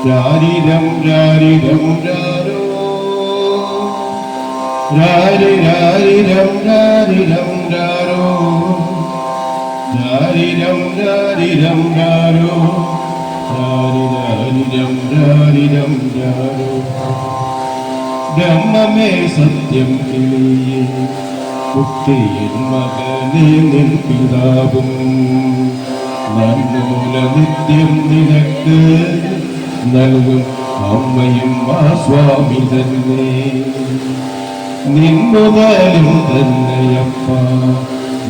രാരിരം രാരിരം രാരോ രാരി രാരിരം രാരിരം രാരോ രാരിരം രാരിരം രാരോ രാരി രാരിരം രാരിരം രാരോ ബ്രഹ്മമേ സത്യം കിളിയേ കുട്ടിയൻ മകനെ നിൻ പിതാവും നന്മൂല നിത്യം നിനക്ക് നൽകും അമ്മയും ആ സ്വാമി തന്നെ നിൻമുതലും തന്നെയപ്പ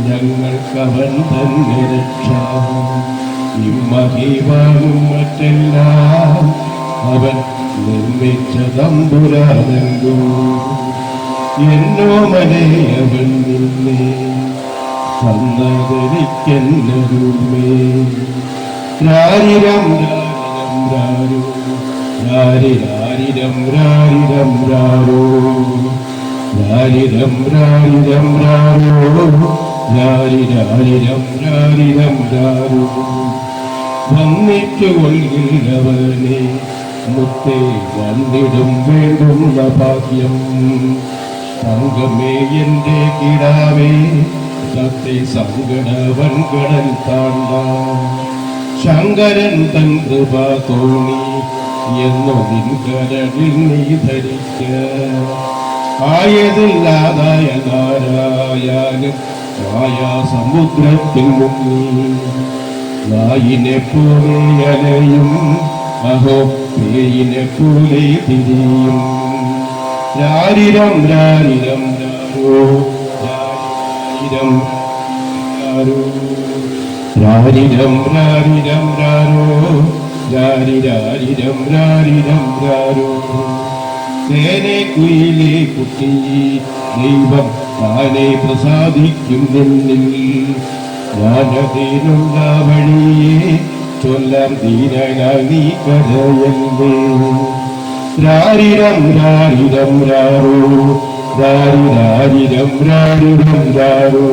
ഞങ്ങൾക്കവൻ തന്നെ രക്ഷ ഇമ്മഹിവാനും മറ്റെല്ലാം അവൻ നിർമ്മിച്ച തമ്പുരാനല്ലോ എന്നോ മനയവൻ നിന്നെ തന്നതെനിക്കെന്നരുമേ രാരിരം രാരിരം രാരോ രാരിരം രാരിരം രാരോ രാരിരം രാരിരം രാരോ രാരിരം രാരിരം രാരോ വന്നിച്ചു കൊള്ളിലവനെ മുത്തേ വന്നിടും വേണ്ടുന്ന ഭാഗ്യം തങ്കമേ എൻ്റെ കിടാവേ തത്തെ സങ്കടവൻ കടൽ താണ്ട ശങ്കരൻ തൻ കൃപ തോണി എന്നൊന്നിൻ കരളിൽ നീ ധരിക്ക ആയതില്ലാതായ നാരായാലും മായാ സമുദ്രത്തിൽ മുങ്ങി നായിനെ പോലെ അലയും അഹോ പേയിനെ പോലെ തിരിയും രാരിരം രാരിരം രാരോ രാരിരം രാരോ രാരിരം രാരിരം രാരോ രാരിരം രാരിരം രാരോ തേനെ കുയിലേ കുട്ടി ദൈവം താനെ പ്രസാദിക്കും നിന്നിൽ ഞാനതിനുള്ള വഴിയെ ചൊല്ലാം ദീനനായി നീ കരയല്ലേ രാരിരം രാരിരം രാരോ രാരിരം രാരിരം രാരോ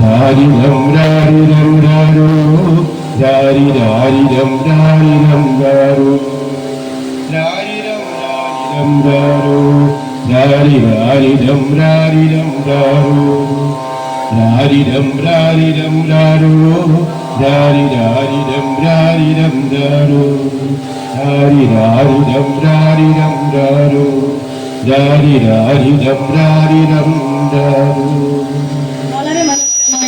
രാരിരം രാരിരം രാരോ രാരിരം രാരിരം രാരോ രാരിരം രാരിരം രാരോ രാരിരം രാരിരം രാരോ രാരിരം രാരിരം രാരോ രാരിരം രാരിരം രാരോ രാരിരം രാരിരം രാരോ രാരിരം രാരിരം രാരോ